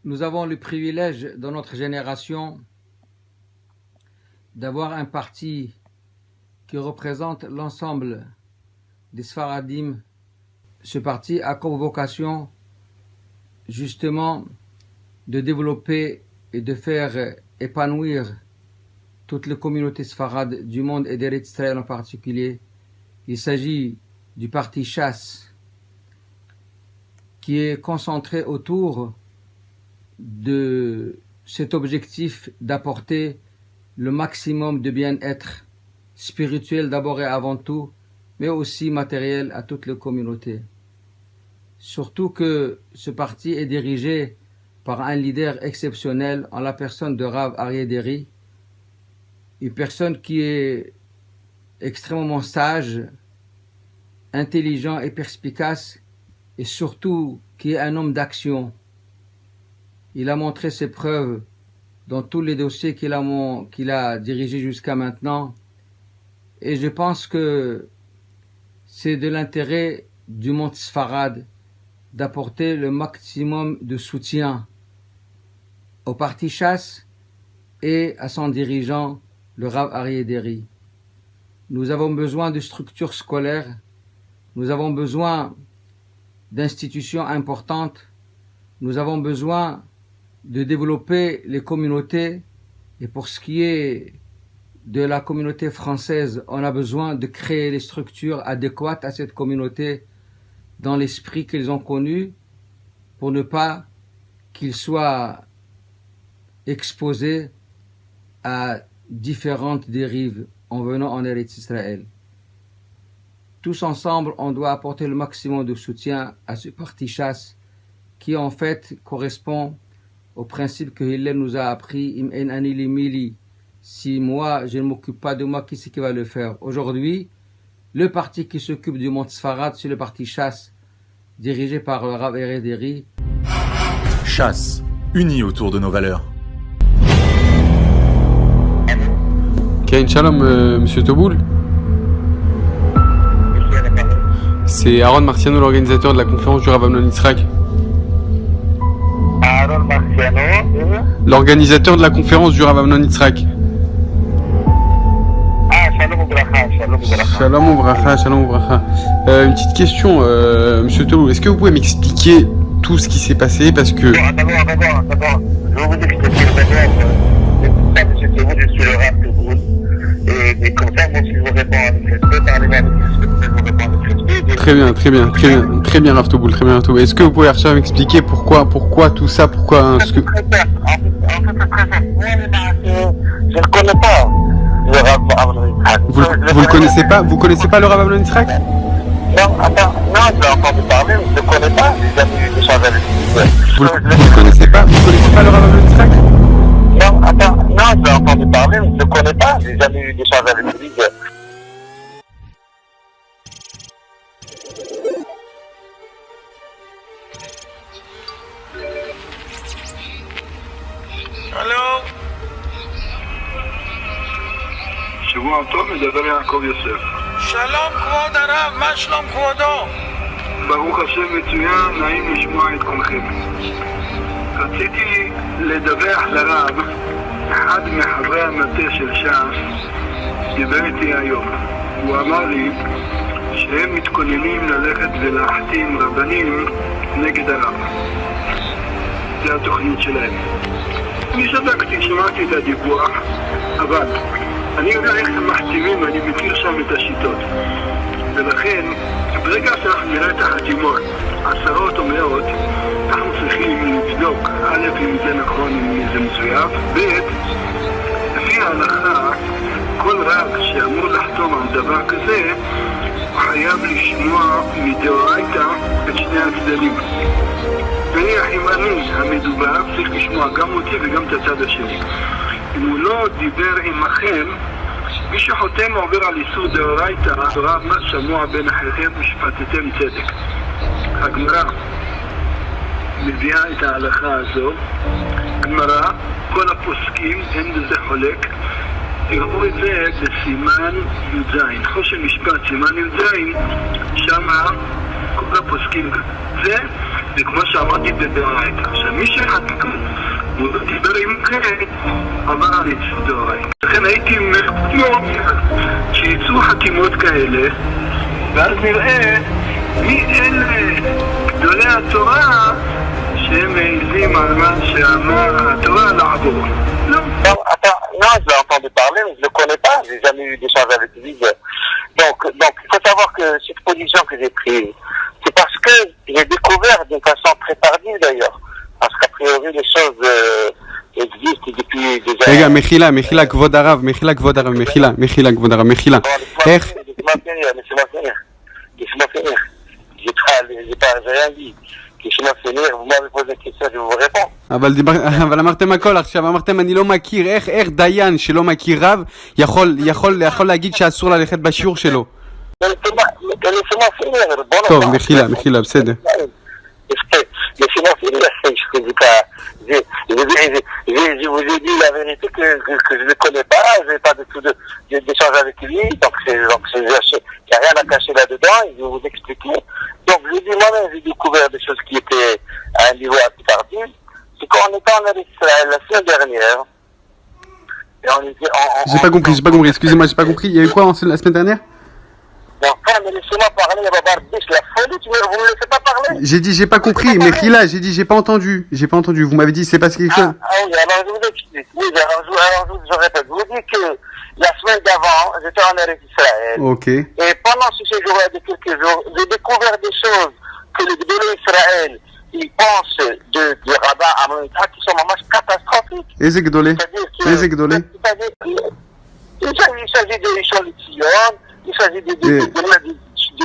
Nous avons le privilège dans notre génération d'avoir un parti qui représente l'ensemble des Sfaradim. Ce parti a comme vocation justement de développer et de faire épanouir toutes les communautés sfarades du monde et d'Eretz Israël en particulier. Il s'agit du parti Shas qui est concentré autour de cet objectif d'apporter le maximum de bien-être spirituel d'abord et avant tout, mais aussi matériel à toutes les communautés. Surtout que ce parti est dirigé par un leader exceptionnel en la personne de Rav Aryeh Deri, une personne qui est extrêmement sage, intelligent et perspicace, et surtout qui est un homme d'action. Il a montré ses preuves dans tous les dossiers qu'il a dirigés jusqu'à maintenant. Et je pense que c'est de l'intérêt du monde Sfarad d'apporter le maximum de soutien au parti Shas et à son dirigeant, le Rav Aryeh Deri. Nous avons besoin de structures scolaires, nous avons besoin d'institutions importantes, nous avons besoin de développer les communautés, et pour ce qui est de la communauté française, on a besoin de créer les structures adéquates à cette communauté dans l'esprit qu'ils ont connu pour ne pas qu'ils soient exposés à différentes dérives en venant en Eretz Israël. Tous ensemble, on doit apporter le maximum de soutien à ce parti Shas qui en fait correspond au principe que Hillel nous a appris, Im en ani li mili. Si moi, je ne m'occupe pas de moi, qui c'est qui va le faire? Aujourd'hui, le parti qui s'occupe du monde Sfarad, c'est le parti Shas, dirigé par le Rav Aryeh Deri. Shas, unis autour de nos valeurs. Kain Shalom, Monsieur Toboul. C'est Aaron Marciano, l'organisateur de la conférence du Rav Amnon Yitzhak. Aaron Marciano, l'organisateur de la conférence du Rav Amnon Yitzhak. Shalom Obracha, Shalom Obracha. Shalom Obracha, Shalom Obracha. Une petite question, Monsieur Toboul. Est-ce que vous pouvez m'expliquer tout ce qui s'est passé parce que... D'abord, je vais vous expliquer d'abord, Monsieur Toboul, je suis le Rav Toboul. Et comme ça, moi, si je vous réponds avec respect, parlez-moi avec respect, je vous réponds avec respect. Très bien, Rav Toboul, très bien, Rav Toboul. Est-ce que vous pouvez m'expliquer pourquoi tout ça, pourquoi... En fait, c'est très simple. Je ne connais pas le Rav Amnon Yitzhak. Vous le connaissez pas le Rav Amnon Yitzhak? Non, attends, non, je l'ai entendu parler, mais je ne connais pas, j'ai jamais eu d'échange avec lui. Vous le connaissez pas le Rav Amnon Yitzhak? Non, attends, non, je l'ai entendu parler, mais je ne connais pas, j'ai jamais eu d'échange avec lui. Allô? שבוע טוב, מדבר יעקב יוסף. שלום כבוד הרב, מה שלום כבודו? ברוך השם מצוין, נעים לשמוע את כולכם. רציתי לדווח לרב, אחד מחברי המטה של ש"ס דיבר איתי היום. הוא אמר לי שהם מתכוננים ללכת ולהחתים רבנים נגד הרב. זה התוכנית שלהם. אני שתקתי, שמעתי את הדיווח, אבל אני יודע איך הם מחתימים, אני מכיר שם את השיטות. ולכן, ברגע שאנחנו נראה את החתימות, עשרות או מאות, אנחנו צריכים לבדוק, א', אם זה נכון, אם זה מזויף, ב', לפי ההלכה, כל רב שאמור לחתום על דבר כזה, הוא חייב לשמוע מדאורייתא את שני הצדדים. נניח אם אני המדובר צריך לשמוע גם אותי וגם את הצד השני. אם הוא לא דיבר עמכם, מי שחותם עובר על איסור דאורייתא, רב מה שמוע בין אחיכם ושפטתם צדק. הגמרא מביאה את ההלכה הזו. גמרא, כל הפוסקים, אין בזה חולק, תראו את זה בסימן י"ז. חושן משפט, סימן י"ז, שמה כל הפוסקים זה, וכמו שאמרתי בדאורייתא. עכשיו, מי שחתם עבר על ייצור דאורייתא. לכן הייתי מאוד שיצאו חתימות כאלה, ואז נראה מי אלה גדולי התורה שהם מעיזים על מה שאמר התורה לעבור. לא. Non, je l'ai entendu parler, mais je ne le connais pas, j'ai jamais eu d'échange avec lui. Donc, il faut savoir que cette position que j'ai prise, c'est parce que j'ai découvert d'une façon très tardive d'ailleurs. Parce qu'a priori, les choses existent depuis des années. רגע, מחילה, כבוד הרב, מחילה, כבוד הרב, מחילה. איך? Laissez-moi finir. J'ai rien dit. Laissez-moi finir, vous m'avez posé une question, je vous réponds. אבל אמרתם הכל עכשיו, אמרתם אני לא מכיר, איך דיין שלא מכיר רב יכול להגיד שאסור ללכת בשיעור שלו? Laissez-moi finir. טוב, מחילה, בסדר. Laissez-moi finir, je vous ai dit la vérité que je ne le connais pas, je n'ai pas du tout d'échange avec lui, donc il n'y a rien à cacher là-dedans, et je vais vous expliquer. Donc je dis moi-même, j'ai découvert des choses qui étaient à un niveau un peu tardif. C'est quand on était en Israël la semaine dernière, et on était J'ai pas compris, excusez-moi, j'ai pas compris, il y a eu quoi la semaine dernière? Enfin, mais laissez-moi parler, Babar Bish, la folie, vous me laissez pas parler? J'ai dit, j'ai pas compris, mais Khila, j'ai dit, j'ai pas entendu, vous m'avez dit, c'est parce quelque chose. Ah oui, alors je vous explique, oui, alors je répète, je vous dis que la semaine d'avant, j'étais en Eretz Israël. Ok. Et pendant ce séjour de quelques jours, j'ai découvert des choses que les Gdolei Israël, ils pensent du rabbin à Moïta qui sont vraiment catastrophiques. Et c'est Gdolei? C'est-à-dire il s'agit de Rishon LeZion, il s'agit de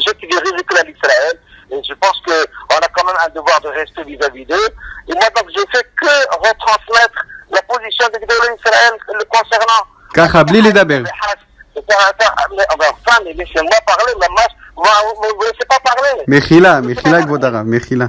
ceux qui dirigent le clan d'Israël. Et je pense qu'on a quand même un devoir de respect vis-à-vis d'eux. Et moi, donc, je fais que retransmettre la position de Gdolei Israël le concernant. ככה, בלי לדבר. Enfin, mais laissez-moi parler, vous ne laissez pas parler. מחילה, כבוד הרב, מחילה.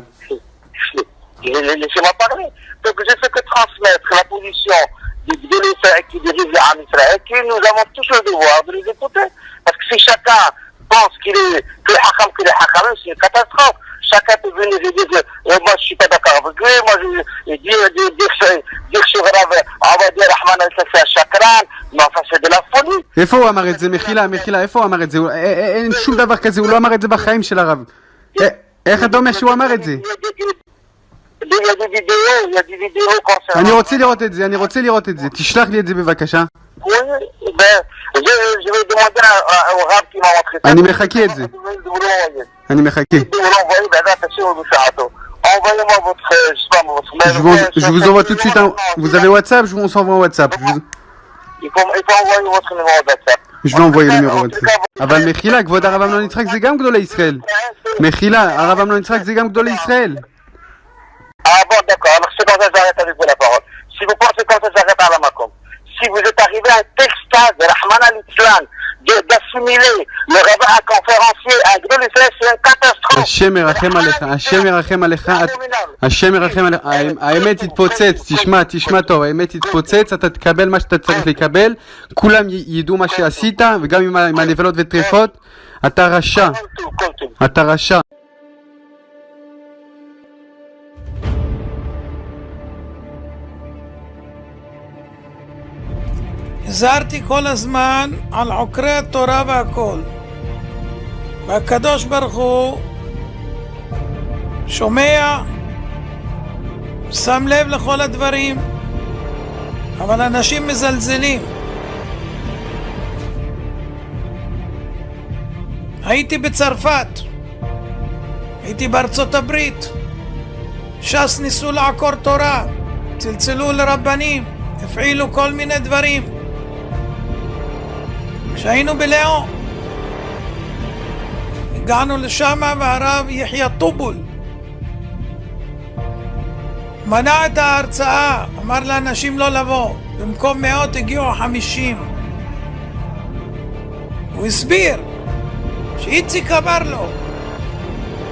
Laissez-moi parler. Donc, je fais que transmettre la position de l'Israël qui dirige l'Am Israël, que nous avons tous le devoir de les écouter. Parce que si chacun pense que les Hakam, c'est une catastrophe. Chacun peut venir et dire, moi je suis pas d'accord avec lui, moi je dire que on va dire Rahman al-Sassi al-Shakran, mais enfin c'est de la folie. איפה הוא אמר את זה? מחילה, איפה הוא אמר את זה? אין שום דבר כזה, הוא לא אמר את זה בחיים של הרב. איך אתה אומר שהוא אמר את זה? Il y a des vidéos concernant... אני רוצה לראות את זה, תשלח לי את זה בבקשה. Oui, ben, je vais demander au Rav qui m'a montré ça. אני מחכה את זה. אני מחכה. Envoyez-moi votre, je sais pas, votre mail. Je vous envoie tout de suite un... Vous avez WhatsApp? On s'envoie un WhatsApp. Il faut envoyer votre numéro de WhatsApp. Je vais envoyer le numéro WhatsApp. אבל מחילה, כבוד הרב אמנון יצחק זה גם גדולי ישראל. מחילה, הרב אמנון יצחק זה גם גדולי ישראל. Ah bon, d'accord. Alors c'est comme ça que j'arrête avec vous la parole. Si vous pensez comme ça, j'arrête à la Macom. Si vous êtes arrivé à un tel stade de Rahman al-Islam, d'assimiler le rabbin à conférencier à Gdol Israël, c'est une catastrophe. השם ירחם עליך, השם ירחם עליך, האמת תתפוצץ, תשמע טוב, האמת תתפוצץ, אתה תקבל מה שאתה צריך לקבל, כולם ידעו מה שעשית, וגם עם הנבלות וטרפות, אתה רשע. הזהרתי כל הזמן על עוקרי התורה והכל, והקדוש ברוך הוא שומע, שם לב לכל הדברים, אבל אנשים מזלזלים. הייתי בצרפת, הייתי בארצות הברית, ש"ס ניסו לעקור תורה, צלצלו לרבנים, הפעילו כל מיני דברים. כשהיינו בלאו, הגענו לשם והרב יחיא טובול מנע את ההרצאה, אמר לאנשים לא לבוא, במקום 100 הגיעו 50. הוא הסביר שאיציק אמר לו,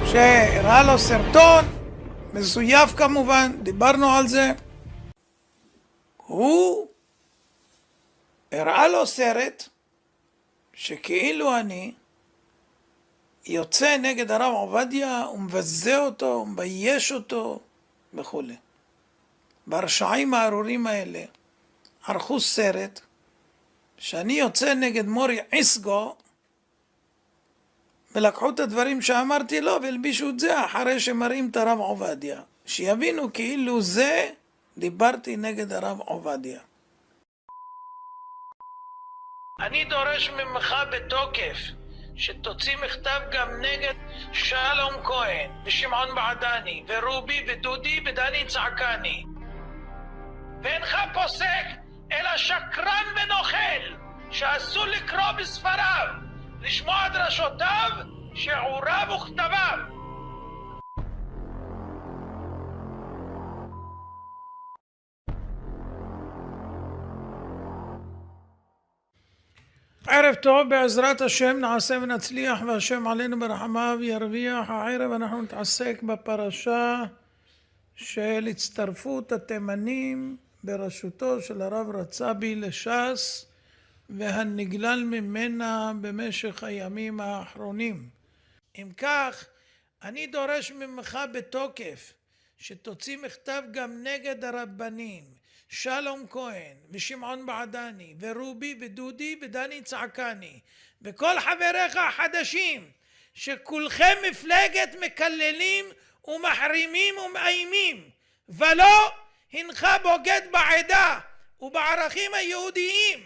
שהראה לו סרטון מזויף כמובן, דיברנו על זה, הוא הראה לו סרט שכאילו אני יוצא נגד הרב עובדיה ומבזה אותו, ומבייש אותו וכו'. ברשעים הארורים האלה ערכו סרט שאני יוצא נגד מורי עסגו, ולקחו את הדברים שאמרתי לו והלבישו את זה אחרי שמראים את הרב עובדיה, שיבינו כאילו זה דיברתי נגד הרב עובדיה. אני דורש ממך בתוקף שתוציא מכתב גם נגד שלום כהן ושמעון בעדני ורובי ודודי ודני צעקני, ואינך פוסק אלא שקרן ונוכל שאסור לקרוא בספריו, לשמוע דרשותיו, שיעוריו וכתביו. ערב טוב, בעזרת השם נעשה ונצליח, והשם עלינו ברחמיו ירוויח. הערב אנחנו נתעסק בפרשה של הצטרפות התימנים בראשותו של הרב רצבי לש"ס והנגלל ממנה במשך הימים האחרונים. אם כך, אני דורש ממך בתוקף שתוציא מכתב גם נגד הרבנים שלום כהן ושמעון בעדני ורובי ודודי ודני צעקני וכל חבריך החדשים, שכולכם מפלגת מקללים ומחרימים ומאיימים, ולא הינך בוגד בעדה ובערכים היהודיים,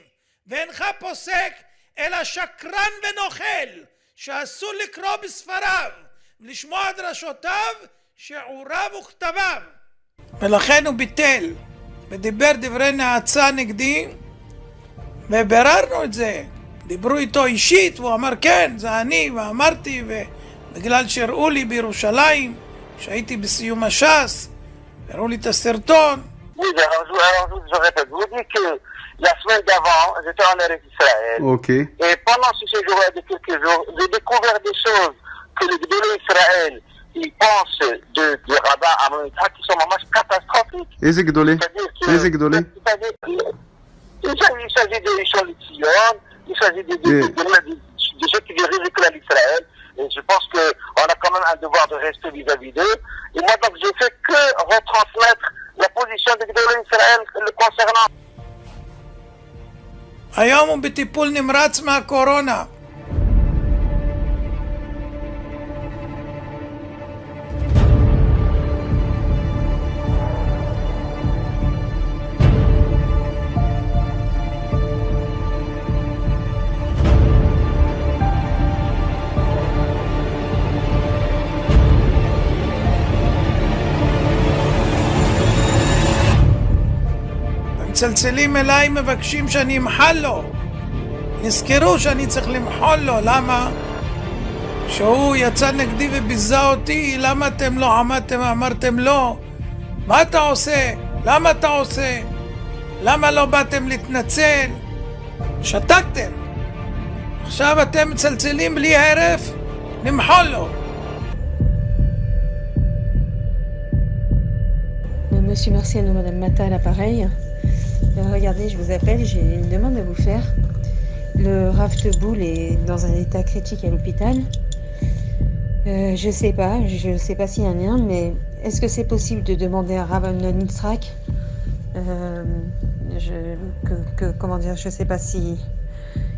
ואינך פוסק אלא שקרן ונוכל שאסור לקרוא בספריו ולשמוע דרשותיו, שיעוריו וכתביו. ולכן הוא ביטל ודיבר דברי נאצה נגדי, ובררנו את זה. דיברו איתו אישית והוא אמר כן, זה אני, ואמרתי, ובגלל שהראו לי בירושלים שהייתי בסיום הש"ס, הראו לי את הסרטון. La semaine d'avant, j'étais en Eretz Israël. Ok. Et pendant ce séjour de quelques jours, j'ai découvert des choses que les Gdolei Israël, ils pensent de rabbin Amon Yitzhak qui sont vraiment catastrophiques. איזה גדולי? איזה גדולי? Il s'agit de Rishon LeZion, il s'agit de ceux qui dirigent l'Israël. Et je pense qu'on a quand même un devoir de respect vis-à-vis d'eux. Et moi, donc, je fais que retransmettre la position des Gdolei Israël le concernant. היום הוא בטיפול נמרץ מהקורונה. מצלצלים אליי, מבקשים שאני אמחל לו. נזכרו שאני צריך למחול לו. למה? שהוא יצא נגדי וביזה אותי. למה אתם לא עמדתם ואמרתם לא? מה אתה עושה? למה אתה עושה? למה לא באתם להתנצל? שתקתם. עכשיו אתם מצלצלים בלי הרף, למחול לו. Monsieur Martial ou Madame Mata à l'appareil. Regardez, je vous appelle, j'ai une demande à vous faire. Le Rav Teboul est dans un état critique à l'hôpital. Je sais pas s'il y a un lien, mais est-ce que c'est possible de demander à Rav Amnon Yitzhak comment dire, je sais pas si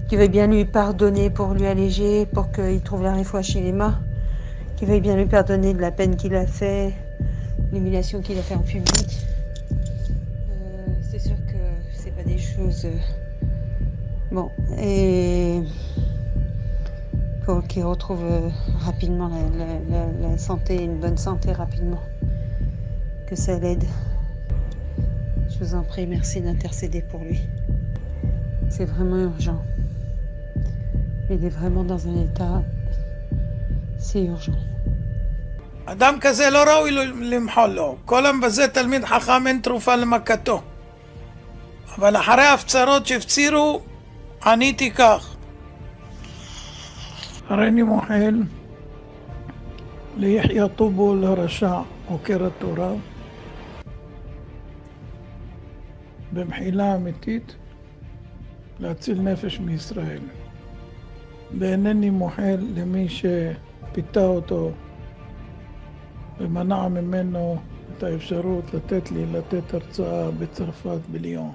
qu'il veuille bien lui pardonner pour lui alléger, pour qu'il trouve la réfoua chez les mains, qu'il veuille bien lui pardonner de la peine qu'il a fait, l'humiliation qu'il a fait en public. C'est sûr que c'est pas des choses... Bon, et pour qu'il retrouve rapidement la santé, une bonne santé rapidement. Que ça l'aide. Je vous en prie, merci d'intercéder pour lui. C'est vraiment urgent. Il est vraiment dans un état... C'est urgent. אדם כזה לא ראוי למחול לו. כל המבזה תלמיד חכם אין תרופה למכתו. אבל אחרי ההפצרות שהפצירו, עניתי כך. הריני מוחל ליחיא טובול הרשע עוקר התורה במחילה אמיתית להציל נפש מישראל. ואינני מוחל למי שפיתה אותו ומנע ממנו את את האפשרות לתת לי לתת הרצאה בצרפת בליון.